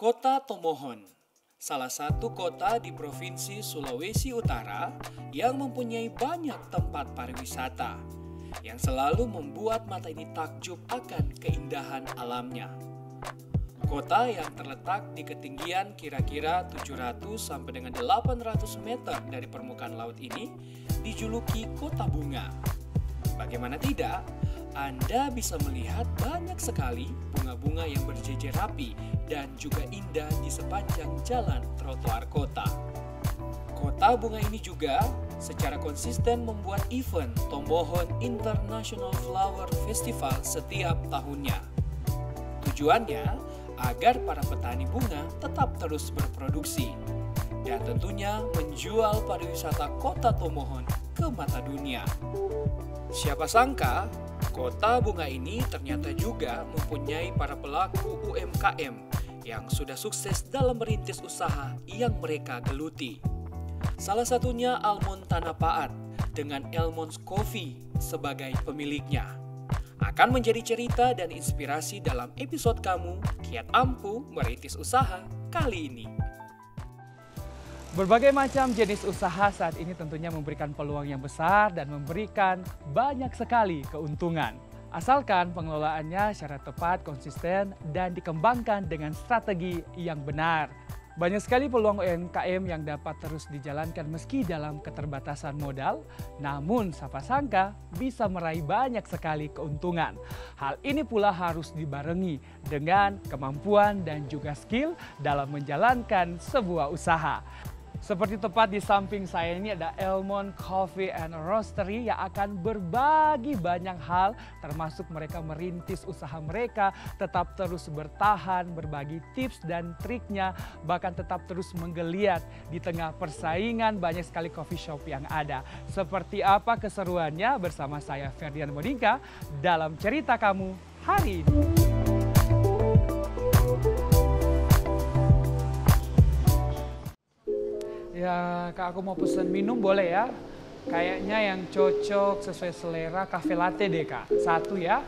Kota Tomohon, salah satu kota di Provinsi Sulawesi Utara yang mempunyai banyak tempat pariwisata, yang selalu membuat mata ini takjub akan keindahan alamnya. Kota yang terletak di ketinggian kira-kira 700 sampai dengan 800 meter dari permukaan laut ini dijuluki Kota Bunga. Bagaimana tidak, Anda bisa melihat banyak sekali bunga-bunga yang berjejer rapi dan juga indah di sepanjang jalan trotoar kota. Kota Bunga ini juga secara konsisten membuat event Tomohon International Flower Festival setiap tahunnya. Tujuannya agar para petani bunga tetap terus berproduksi dan tentunya menjual pariwisata Kota Tomohon ke mata dunia. Siapa sangka, Kota Bunga ini ternyata juga mempunyai para pelaku UMKM yang sudah sukses dalam merintis usaha yang mereka geluti. Salah satunya Almond Tanah Paat dengan Elmon's Coffee sebagai pemiliknya. Akan menjadi cerita dan inspirasi dalam episode kamu Kiat Ampuh Merintis Usaha kali ini. Berbagai macam jenis usaha saat ini tentunya memberikan peluang yang besar dan memberikan banyak sekali keuntungan. Asalkan pengelolaannya secara tepat, konsisten, dan dikembangkan dengan strategi yang benar. Banyak sekali peluang UMKM yang dapat terus dijalankan meski dalam keterbatasan modal, namun siapa sangka bisa meraih banyak sekali keuntungan. Hal ini pula harus dibarengi dengan kemampuan dan juga skill dalam menjalankan sebuah usaha. Seperti tepat di samping saya ini ada Elmond Coffee and Roastery yang akan berbagi banyak hal, termasuk mereka merintis usaha mereka, tetap terus bertahan, berbagi tips dan triknya, bahkan tetap terus menggeliat di tengah persaingan banyak sekali coffee shop yang ada. Seperti apa keseruannya bersama saya Ferdian Modinka dalam cerita kamu hari ini. Ya, Kak, aku mau pesen minum boleh ya? Kayaknya yang cocok sesuai selera cafe latte deh, Kak. Satu ya.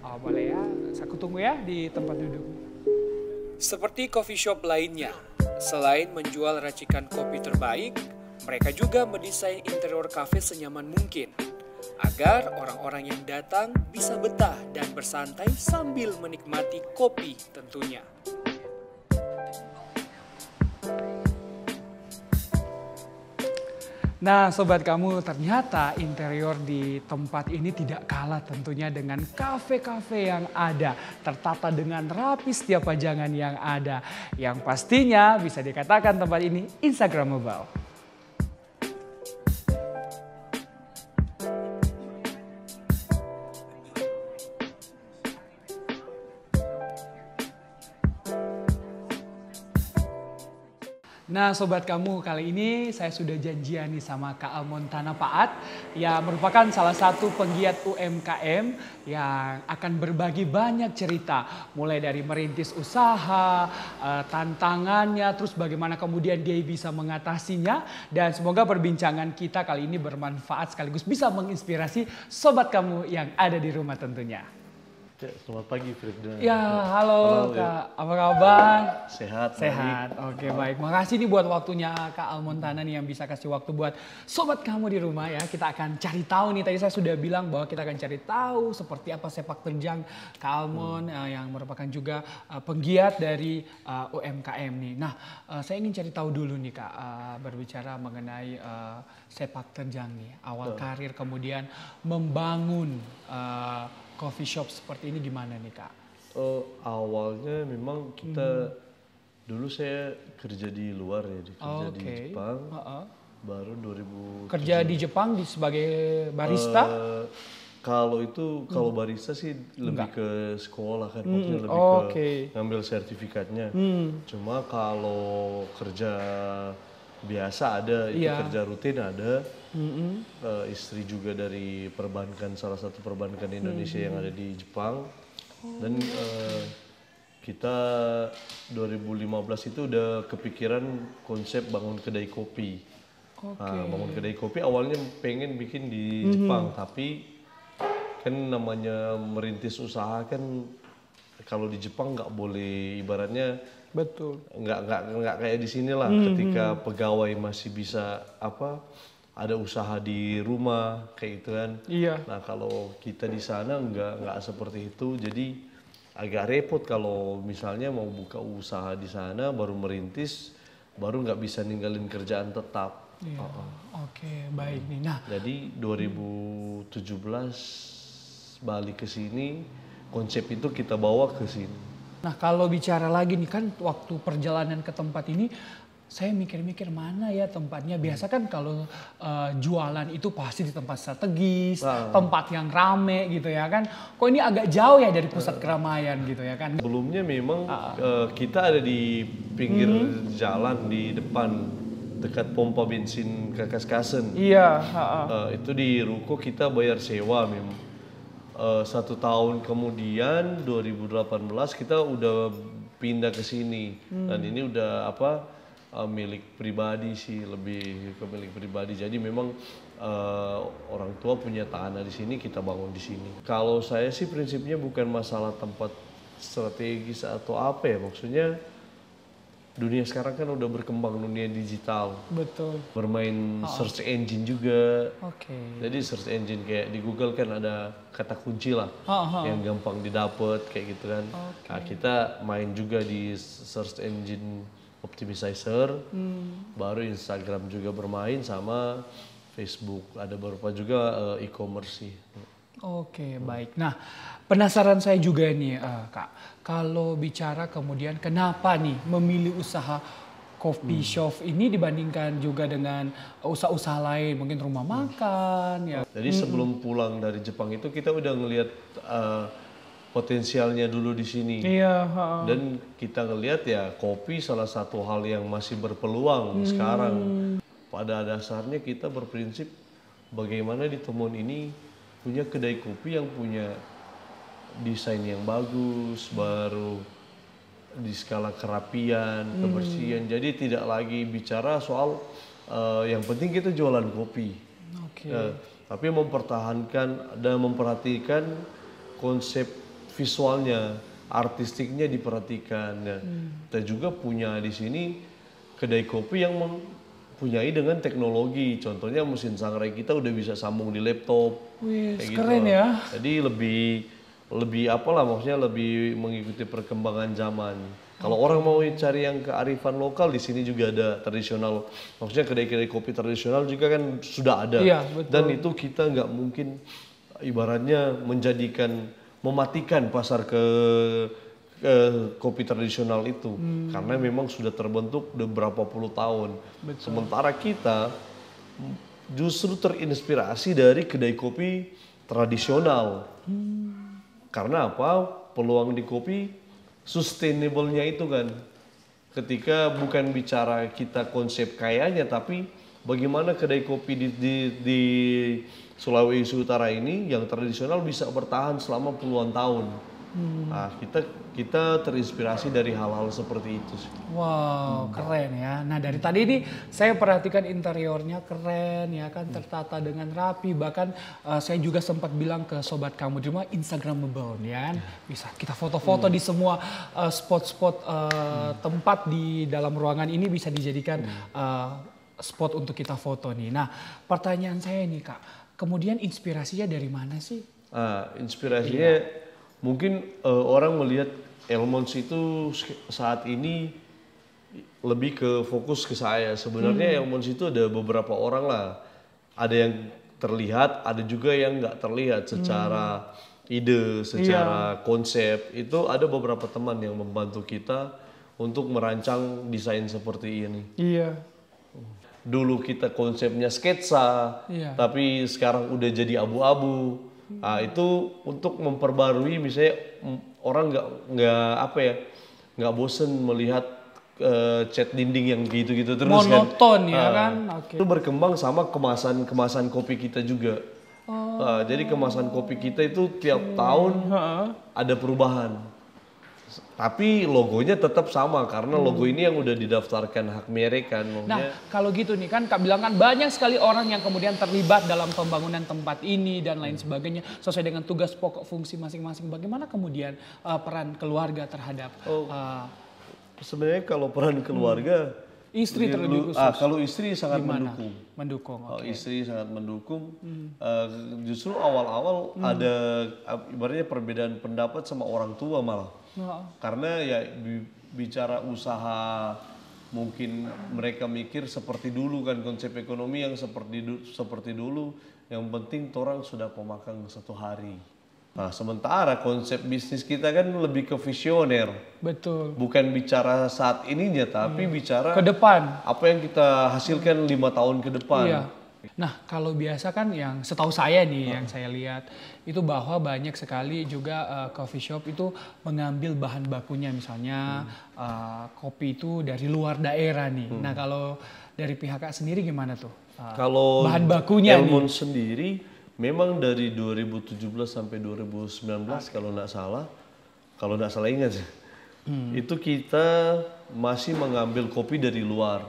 Oh, boleh ya. Aku tunggu ya di tempat duduk. Seperti coffee shop lainnya, selain menjual racikan kopi terbaik, mereka juga mendesain interior kafe senyaman mungkin agar orang-orang yang datang bisa betah dan bersantai sambil menikmati kopi tentunya. Nah, sobat kamu, ternyata interior di tempat ini tidak kalah tentunya dengan kafe-kafe yang ada. Tertata dengan rapi setiap pajangan yang ada. Yang pastinya bisa dikatakan tempat ini Instagramable. Nah, sobat kamu, kali ini saya sudah janjian nih sama Kak Almond Tanah Paat yang merupakan salah satu penggiat UMKM yang akan berbagi banyak cerita. Mulai dari merintis usaha, tantangannya, terus bagaimana kemudian dia bisa mengatasinya. Dan semoga perbincangan kita kali ini bermanfaat sekaligus bisa menginspirasi sobat kamu yang ada di rumah tentunya. Ya, selamat pagi Firda. Ya, halo Kak, ya. Apa kabar? Sehat. Sehat, oke baik. Makasih nih buat waktunya Kak Almond Tanah nih yang bisa kasih waktu buat sobat kamu di rumah ya. Kita akan cari tahu nih, tadi saya sudah bilang bahwa kita akan cari tahu seperti apa sepak terjang Kak Almond yang merupakan juga penggiat dari UMKM nih. Nah, saya ingin cari tahu dulu nih Kak, berbicara mengenai sepak terjang nih. Awal karir kemudian membangun coffee shop seperti ini gimana nih Kak? Awalnya memang kita dulu saya kerja di luar ya, kerja di Jepang. Baru 2000. Kerja di Jepang sebagai barista? Kalau barista sih lebih ke sekolah kan, maksudnya lebih ke ngambil sertifikatnya. Cuma kalau kerja biasa ada, itu kerja rutin ada. Istri juga dari perbankan, salah satu perbankan Indonesia yang ada di Jepang. Dan kita 2015 itu udah kepikiran konsep bangun kedai kopi. Nah, bangun kedai kopi awalnya pengen bikin di Jepang, tapi kan namanya merintis usaha kan kalau di Jepang nggak boleh, ibaratnya Betul. Nggak kayak di sini lah, ketika pegawai masih bisa ada usaha di rumah kayak gitu kan. Iya. Nah kalau kita di sana nggak seperti itu, jadi agak repot kalau misalnya mau buka usaha di sana baru merintis, baru nggak bisa ninggalin kerjaan tetap. Iya. Oke, baik nih. Nah, jadi 2017 balik ke sini, konsep itu kita bawa ke sini. Nah, kalau bicara lagi nih kan waktu perjalanan ke tempat ini, saya mikir-mikir mana ya tempatnya. Biasa kan kalau jualan itu pasti di tempat strategis, tempat yang rame gitu ya kan. Kok ini agak jauh ya dari pusat keramaian gitu ya kan. Sebelumnya memang kita ada di pinggir jalan di depan, dekat pompa bensin Kakaskasen. Iya. Itu di ruko kita bayar sewa memang. 1 tahun kemudian 2018 kita udah pindah ke sini dan ini udah milik pribadi sih, lebih ke milik pribadi. Jadi memang orang tua punya tanah di sini, kita bangun di sini. Kalau saya sih prinsipnya bukan masalah tempat strategis atau apa ya, maksudnya dunia sekarang kan udah berkembang, dunia digital. Betul. Bermain search engine juga. Oke. Jadi search engine kayak di Google kan ada kata kunci lah yang gampang didapat kayak gitu kan. Nah, kita main juga di search engine optimizer. Baru Instagram juga bermain sama Facebook. Ada beberapa juga e-commerce sih. Oke, baik. Nah, penasaran saya juga nih, Kak. Kalau bicara kemudian kenapa nih memilih usaha coffee shop ini dibandingkan juga dengan usaha-usaha lain, mungkin rumah makan ya. Jadi sebelum pulang dari Jepang itu kita udah ngelihat potensialnya dulu di sini. Iya. Dan kita ngelihat ya kopi salah satu hal yang masih berpeluang sekarang. Pada dasarnya kita berprinsip bagaimana di Temon ini punya kedai kopi yang punya desain yang bagus, baru di skala kerapian, kebersihan. Jadi tidak lagi bicara soal yang penting kita jualan kopi. Tapi mempertahankan dan memperhatikan konsep visualnya, artistiknya diperhatikan. Ya. Kita juga punya di sini kedai kopi yang mempunyai dengan teknologi. Contohnya mesin sangrai kita udah bisa sambung di laptop. Wih, keren gitu. Ya. Jadi lebih maksudnya lebih mengikuti perkembangan zaman. Kalau orang mau cari yang kearifan lokal, di sini juga ada tradisional. Maksudnya kedai-kedai kopi tradisional juga kan sudah ada. Iya, betul. Dan itu kita nggak mungkin ibaratnya mematikan pasar ke kopi tradisional itu. Karena memang sudah terbentuk udah berapa puluh tahun. Betul. Sementara kita justru terinspirasi dari kedai kopi tradisional. Karena apa? Peluang di kopi sustainable-nya itu kan. Ketika bukan bicara kita konsep kayanya, tapi bagaimana kedai kopi di Sulawesi Utara ini yang tradisional bisa bertahan selama puluhan tahun. Nah, kita terinspirasi dari hal-hal seperti itu sih. Wow, keren ya. Nah, dari tadi ini saya perhatikan interiornya keren ya kan, tertata dengan rapi. Bahkan saya juga sempat bilang ke sobat kamu di rumah Instagramable ya kan. Bisa kita foto-foto di semua spot-spot tempat di dalam ruangan ini bisa dijadikan spot untuk kita foto nih. Nah, pertanyaan saya nih Kak, kemudian inspirasinya dari mana sih? Inspirasinya mungkin orang melihat Elmons itu saat ini lebih ke fokus ke saya. Sebenarnya Elmons itu ada beberapa orang lah. Ada yang terlihat, ada juga yang nggak terlihat secara ide, secara konsep. Itu ada beberapa teman yang membantu kita untuk merancang desain seperti ini. Iya. Dulu kita konsepnya sketsa, tapi sekarang udah jadi abu-abu. Nah, itu untuk memperbarui, misalnya orang nggak bosen melihat cat dinding yang gitu-gitu terus monoton ya kan. Itu berkembang sama kemasan kopi kita juga. Jadi kemasan kopi kita itu tiap tahun ada perubahan. Tapi logonya tetap sama karena logo ini yang udah didaftarkan hak merek kan. Nah, kalau gitu nih kan Kak bilang kan banyak sekali orang yang kemudian terlibat dalam pembangunan tempat ini dan lain sebagainya sesuai dengan tugas pokok fungsi masing-masing. Bagaimana kemudian peran keluarga terhadap Sebenarnya kalau peran keluarga, istri terlebih khusus. Kalau istri sangat Gimana? mendukung. Mendukung, oke. Istri sangat mendukung. Justru awal-awal ada ibaratnya perbedaan pendapat sama orang tua malah. Karena ya bicara usaha, mungkin mereka mikir seperti dulu kan, konsep ekonomi yang seperti dulu. Yang penting orang sudah pemakan 1 hari. Nah, sementara konsep bisnis kita kan lebih ke visioner. Betul. Bukan bicara saat ininya, tapi bicara ke depan. Apa yang kita hasilkan 5 tahun ke depan. Iya. Nah, kalau biasa kan yang setahu saya nih, yang saya lihat itu bahwa banyak sekali juga coffee shop itu mengambil bahan bakunya, misalnya kopi itu dari luar daerah nih. Nah, kalau dari pihak Kak sendiri gimana tuh? Kalau bahan bakunya Elmon sendiri memang dari 2017 sampai 2019 kalau nggak salah ingat sih, itu kita masih mengambil kopi dari luar,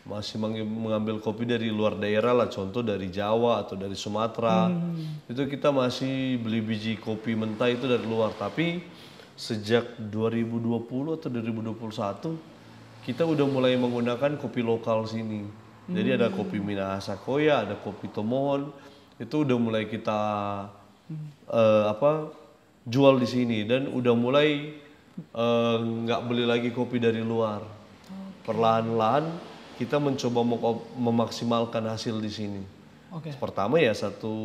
masih mengambil kopi dari luar daerah lah, contoh dari Jawa atau dari Sumatera, itu kita masih beli biji kopi mentah itu dari luar. Tapi sejak 2020 atau 2021 kita udah mulai menggunakan kopi lokal sini. Jadi ada kopi Minahasa Koya, ada kopi Tomohon. Itu udah mulai kita jual di sini dan udah mulai nggak beli lagi kopi dari luar. Perlahan-lahan kita mencoba memaksimalkan hasil di sini. Pertama ya satu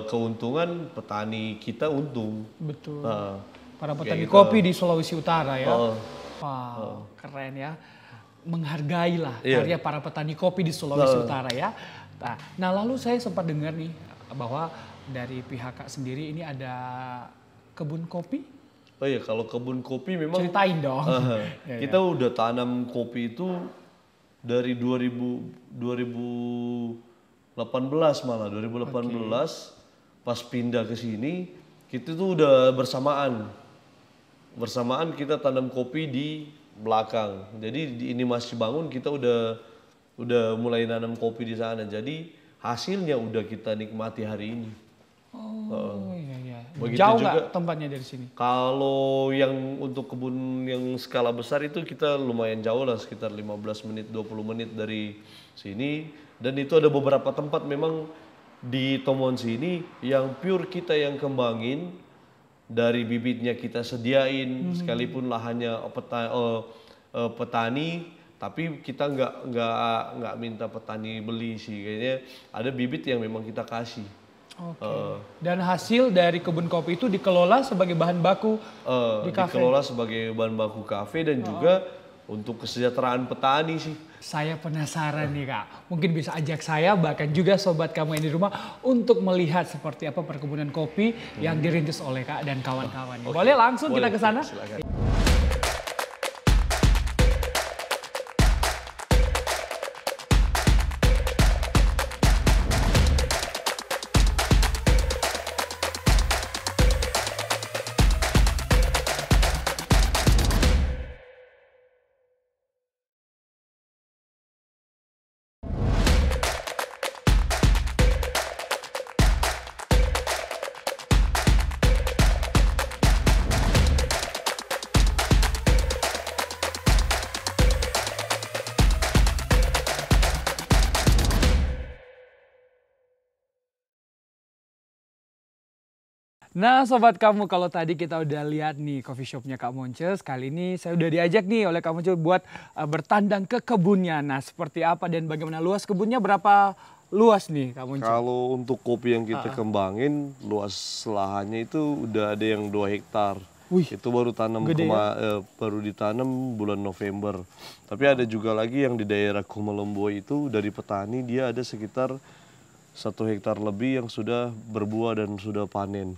keuntungan petani kita untung. Betul. Para petani kopi di Sulawesi Utara ya. Wow, keren ya. Menghargailah karya para petani kopi di Sulawesi Utara ya. Nah, lalu saya sempat dengar nih bahwa dari pihak Kak sendiri ini ada kebun kopi. Oh iya, kalau kebun kopi memang ceritain dong. Kita udah tanam kopi itu dari 2018 malah. 2018 pas pindah ke sini, kita tuh udah bersamaan kita tanam kopi di belakang. Jadi ini masih bangun, kita udah mulai nanam kopi di sana. Jadi hasilnya udah kita nikmati hari ini. Iya. Begitu jauh juga nggak tempatnya dari sini? Kalau yang untuk kebun yang skala besar itu kita lumayan jauh lah, sekitar 15 menit 20 menit dari sini. Dan itu ada beberapa tempat memang di Tomohon sini yang pure kita yang kembangin, dari bibitnya kita sediain, sekalipun lahannya petani, tapi kita nggak minta petani beli sih, kayaknya ada bibit yang memang kita kasih. Dan hasil dari kebun kopi itu dikelola sebagai bahan baku di kafe? Dikelola sebagai bahan baku kafe dan juga untuk kesejahteraan petani sih. Saya penasaran nih Kak, mungkin bisa ajak saya bahkan juga sobat kamu yang di rumah untuk melihat seperti apa perkebunan kopi yang dirintis oleh Kak dan kawan-kawan. Boleh langsung kita ke sana? Silakan. Nah sobat kamu, kalau tadi kita udah lihat nih coffee shopnya Kak Monces, kali ini saya udah diajak nih oleh Kak Monces buat bertandang ke kebunnya. Nah seperti apa dan bagaimana luas kebunnya, berapa luas nih Kak Monces? Kalau untuk kopi yang kita kembangin, luas lahannya itu udah ada yang 2 hektar. Itu baru baru ditanam bulan November. Tapi ada juga lagi yang di daerah Kumalombo itu dari petani, dia ada sekitar 1 hektar lebih yang sudah berbuah dan sudah panen.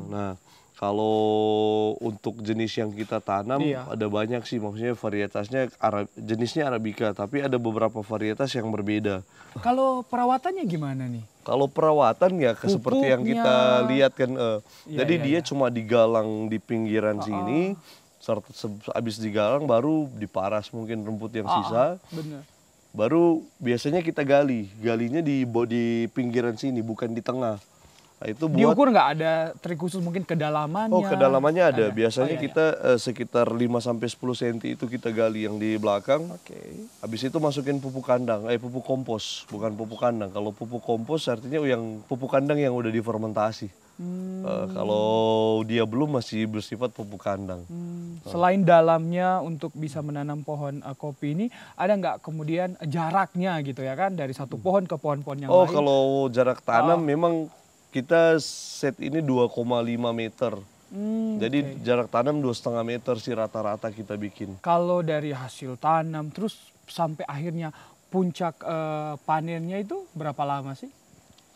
Nah, kalau untuk jenis yang kita tanam ada banyak sih, maksudnya varietasnya jenisnya Arabica, tapi ada beberapa varietas yang berbeda. Kalau perawatannya gimana nih? Kalau perawatan ya seperti yang kita lihat kan, jadi dia cuma digalang di pinggiran sini, habis digalang baru diparas mungkin rumput yang sisa. Bener. Baru biasanya kita galinya di pinggiran sini, bukan di tengah. Nah, itu buat diukur nggak ada trik khusus mungkin kedalamannya? Oh, kedalamannya ada. Biasanya kita sekitar 5-10 cm itu kita gali yang di belakang. Habis itu masukin pupuk kandang, pupuk kompos, bukan pupuk kandang. Kalau pupuk kompos artinya yang pupuk kandang yang udah difermentasi. Kalau dia belum masih bersifat pupuk kandang. Selain dalamnya untuk bisa menanam pohon kopi ini, ada nggak kemudian jaraknya gitu ya kan dari satu pohon ke pohon-pohon yang lain? Oh, kalau jarak tanam memang kita set ini 2,5 meter. Jadi jarak tanam 2,5 meter sih rata-rata kita bikin. Kalau dari hasil tanam terus sampai akhirnya puncak panennya itu berapa lama sih?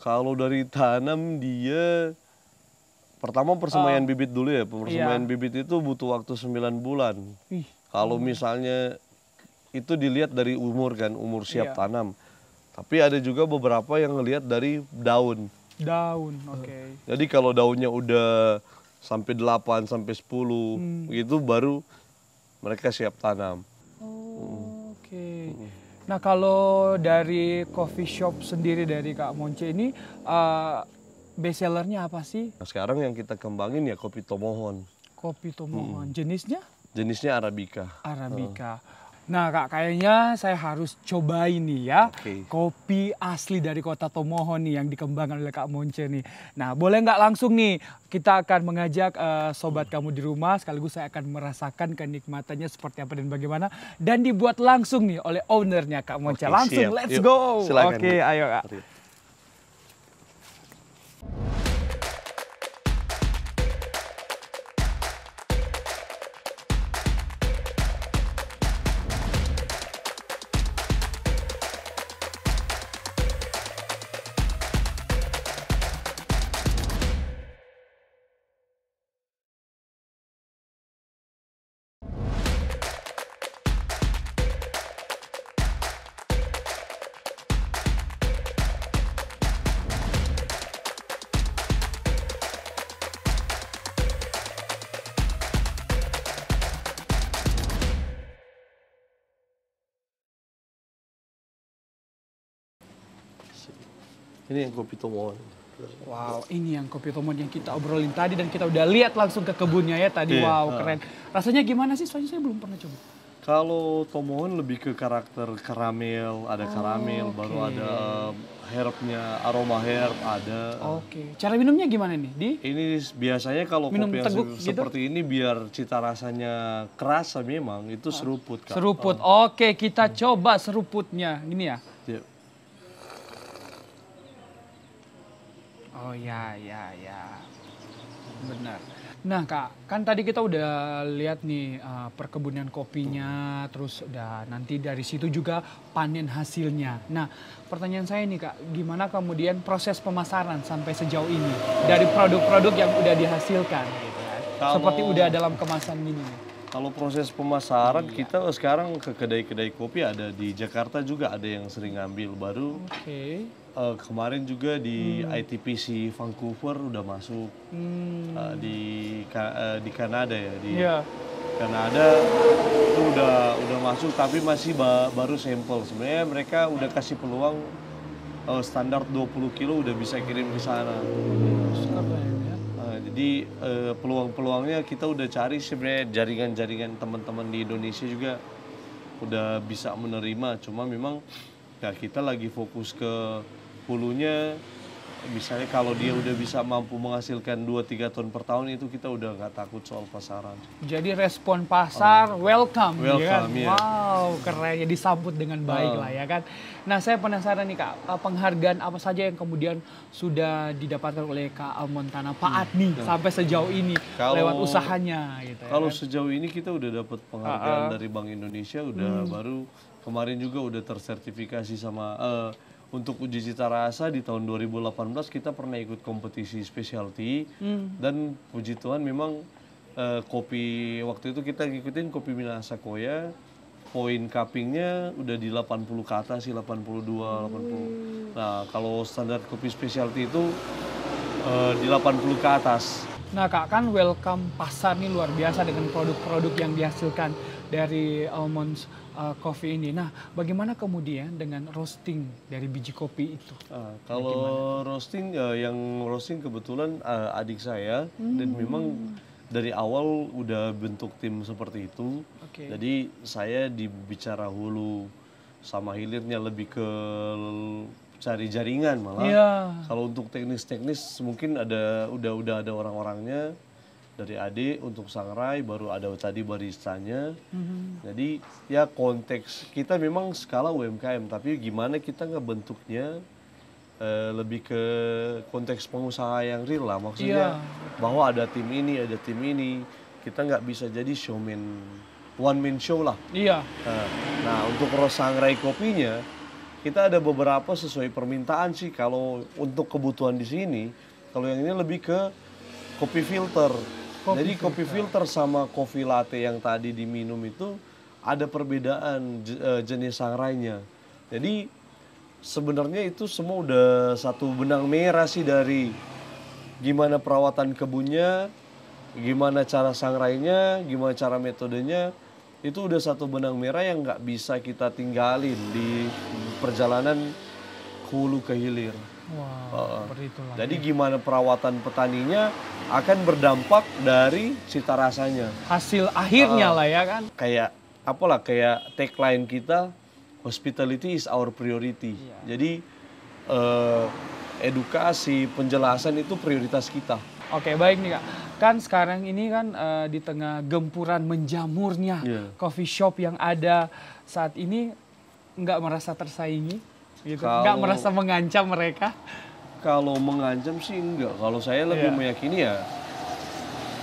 Kalau dari tanam dia pertama persemaian bibit dulu ya. Persemaian bibit itu butuh waktu 9 bulan. Kalau misalnya itu dilihat dari umur kan, umur siap tanam. Tapi ada juga beberapa yang ngelihat dari daun. Daun, oke. Jadi kalau daunnya udah sampai 8 sampai 10 gitu baru mereka siap tanam. Oke. Nah, kalau dari coffee shop sendiri dari Kak Monce ini best sellernya apa sih? Nah, sekarang yang kita kembangin ya kopi tomohon. Kopi tomohon. Jenisnya? Jenisnya Arabica. Arabica. Nah Kak, kayaknya saya harus cobain nih ya, kopi asli dari kota Tomohon nih yang dikembangkan oleh Kak Monce nih. Nah boleh nggak langsung nih kita akan mengajak sobat kamu di rumah, sekaligus saya akan merasakan kenikmatannya seperti apa dan bagaimana. Dan dibuat langsung nih oleh ownernya Kak Monce. Langsung siap. Let's go. Oke, ayo Kak. Ini yang kopi tomohon. Wow, ini yang kopi tomohon yang kita obrolin tadi dan kita udah lihat langsung ke kebunnya ya tadi. Wow, keren. Rasanya gimana sih? Soalnya saya belum pernah coba. Kalau tomohon lebih ke karakter karamel, ada karamel, baru ada herbnya, aroma herb ada. Cara minumnya gimana nih? Ini biasanya kalau minum kopi yang teguk seperti ini biar cita rasanya kerasa memang itu seruput. Kak. Seruput. Oke, kita coba seruputnya. Gini ya. Oh ya. Benar. Nah Kak, kan tadi kita udah lihat nih perkebunan kopinya, terus udah nanti dari situ juga panen hasilnya. Nah pertanyaan saya nih Kak, gimana kemudian proses pemasaran sampai sejauh ini dari produk-produk yang udah dihasilkan gitu kan? Seperti udah dalam kemasan gini nih. Kalau proses pemasaran kita sekarang ke kedai-kedai kopi ada di Jakarta juga ada yang sering ngambil baru. Kemarin juga di ITPC Vancouver udah masuk di Kanada ya di Kanada itu udah masuk tapi masih baru sampel. Sebenarnya mereka udah kasih peluang standar 20 kilo udah bisa kirim ke sana. Jadi peluang-peluangnya kita udah cari sebenarnya jaringan-jaringan teman-teman di Indonesia juga udah bisa menerima. Cuma memang ya kita lagi fokus ke hulunya. Misalnya kalau dia udah bisa mampu menghasilkan 2-3 ton per tahun itu kita udah nggak takut soal pasaran. Jadi respon pasar welcome ya kan? Yeah. Wow, keren ya disambut dengan baik lah ya kan. Nah saya penasaran nih Kak, penghargaan apa saja yang kemudian sudah didapatkan oleh Kak Almontana Pak Adni sampai sejauh ini lewat usahanya gitu ya. Kalau sejauh ini kita udah dapat penghargaan dari Bank Indonesia udah baru kemarin juga udah tersertifikasi sama untuk uji cita rasa di tahun 2018 kita pernah ikut kompetisi specialty dan puji Tuhan memang kopi waktu itu kita ngikutin kopi Minasakoya poin cuppingnya udah di 80 ke atas sih 82 80. Nah kalau standar kopi specialty itu di 80 ke atas. Nah Kak, kan welcome pasar nih luar biasa dengan produk-produk yang dihasilkan. dari Almonds Coffee ini. Nah, bagaimana kemudian dengan roasting dari biji kopi itu? Kalau roasting, yang roasting kebetulan adik saya, dan memang dari awal udah bentuk tim seperti itu. Jadi saya dibicara hulu sama hilirnya lebih ke cari jaringan malah. Kalau untuk teknis-teknis mungkin udah ada orang-orangnya. Dari adik untuk sangrai, baru ada tadi baristanya. Jadi ya konteks kita memang skala UMKM, tapi gimana kita ngebentuknya lebih ke konteks pengusaha yang real lah. Maksudnya bahwa ada tim ini, kita nggak bisa jadi showman, one man show lah. Nah untuk sangrai kopinya, kita ada beberapa sesuai permintaan sih. Kalau untuk kebutuhan di sini, kalau yang ini lebih ke kopi filter. Jadi kopi filter sama kopi latte yang tadi diminum itu ada perbedaan jenis sangrainya. Jadi sebenarnya itu semua udah satu benang merah sih, dari gimana perawatan kebunnya, gimana cara sangrainya, gimana cara metodenya. Itu udah satu benang merah yang nggak bisa kita tinggalin di perjalanan hulu ke hilir. Jadi gimana perawatan petaninya akan berdampak dari cita rasanya. Hasil akhirnya lah ya kan. Kayak tagline kita, hospitality is our priority. Jadi edukasi, penjelasan itu prioritas kita. Oke, baik nih Kak. Kan sekarang ini kan di tengah gempuran menjamurnya coffee shop yang ada saat ini, nggak merasa tersaingi? Gitu. Nggak merasa mengancam mereka? Kalau mengancam sih enggak. Kalau saya lebih meyakini ya,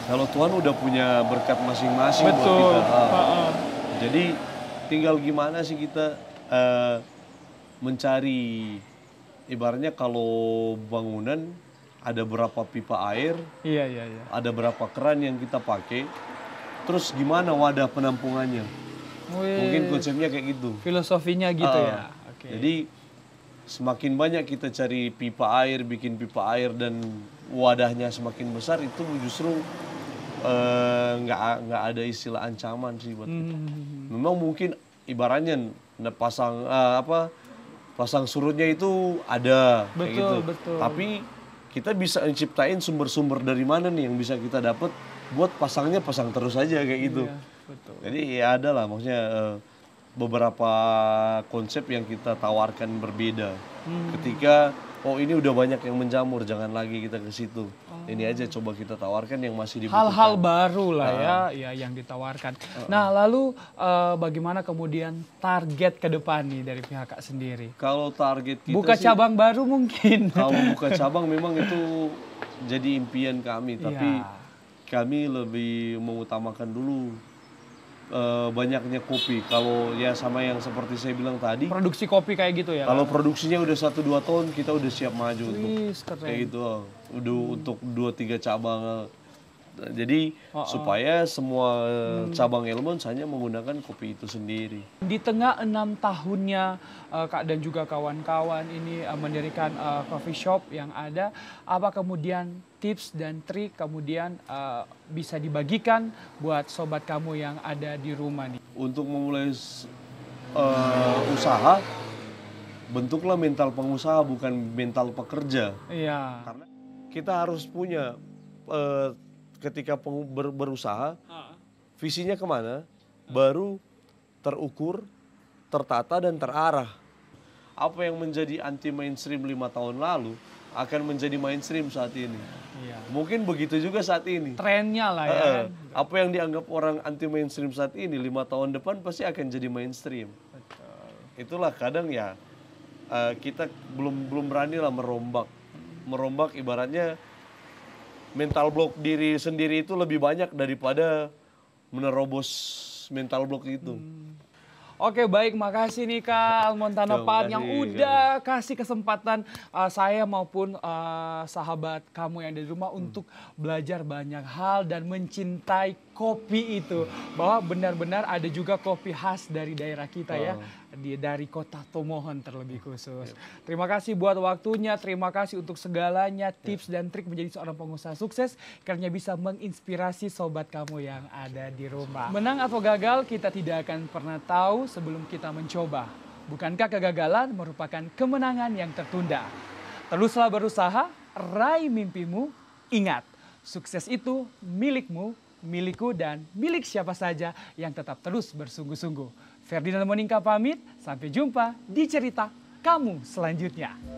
kalau Tuhan udah punya berkat masing-masing buat kita. Jadi tinggal gimana sih kita mencari, ibaratnya kalau bangunan ada berapa pipa air, ada berapa keran yang kita pakai, terus gimana wadah penampungannya. Mungkin konsepnya kayak gitu. Filosofinya gitu ya. Jadi semakin banyak kita cari pipa air, bikin pipa air dan wadahnya semakin besar, itu justru nggak ada istilah ancaman sih buat kita. Memang mungkin ibaratnya pasang surutnya itu ada, kayak gitu. Tapi kita bisa menciptain sumber-sumber dari mana nih yang bisa kita dapat buat pasang terus aja kayak gitu. Jadi ya ada lah, maksudnya beberapa konsep yang kita tawarkan berbeda. Ketika ini udah banyak yang menjamur, jangan lagi kita ke situ. Ini aja coba kita tawarkan yang masih dibutuhkan. Hal-hal baru lah ya yang ditawarkan. Nah, lalu bagaimana kemudian target ke depan nih dari pihak Kak sendiri? Kalau target kita buka cabang baru mungkin. Kalau buka cabang memang itu jadi impian kami, tapi kami lebih mengutamakan dulu banyaknya kopi. Kalau ya sama yang seperti saya bilang tadi, produksi kopi kayak gitu ya. Kalau produksinya udah 1-2 tahun, kita udah siap maju untuk kayak gitu. Udah untuk 2-3 cabang. Jadi supaya semua cabang Almonds hanya menggunakan kopi itu sendiri. Di tengah 6 tahunnya Kak dan juga kawan-kawan ini mendirikan coffee shop yang ada, apa kemudian tips dan trik kemudian bisa dibagikan buat sobat kamu yang ada di rumah nih? Untuk memulai usaha, bentuklah mental pengusaha bukan mental pekerja. Karena kita harus punya ketika berusaha, visinya kemana, baru terukur, tertata, dan terarah. Apa yang menjadi anti mainstream 5 tahun lalu akan menjadi mainstream saat ini. Mungkin begitu juga saat ini. Trennya lah ya. Apa yang dianggap orang anti mainstream saat ini, 5 tahun depan pasti akan jadi mainstream. Itulah kadang ya, kita belum berani lah merombak ibaratnya. Mental block diri sendiri itu lebih banyak daripada menerobos mental block itu. Oke, baik, makasih nih Kak Almonds Tanapat yang udah kasih kesempatan saya maupun sahabat kamu yang ada di rumah untuk belajar banyak hal dan mencintai kopi itu. Bahwa benar-benar ada juga kopi khas dari daerah kita ya. dari kota Tomohon terlebih khusus. Terima kasih buat waktunya, terima kasih untuk segalanya, tips dan trik menjadi seorang pengusaha sukses karena bisa menginspirasi sobat kamu yang ada di rumah. Menang atau gagal kita tidak akan pernah tahu sebelum kita mencoba. Bukankah kegagalan merupakan kemenangan yang tertunda? Teruslah berusaha, raih mimpimu, ingat, sukses itu milikmu, milikku, dan milik siapa saja yang tetap terus bersungguh-sungguh. Ferdinand Monika pamit, sampai jumpa di cerita kamu selanjutnya.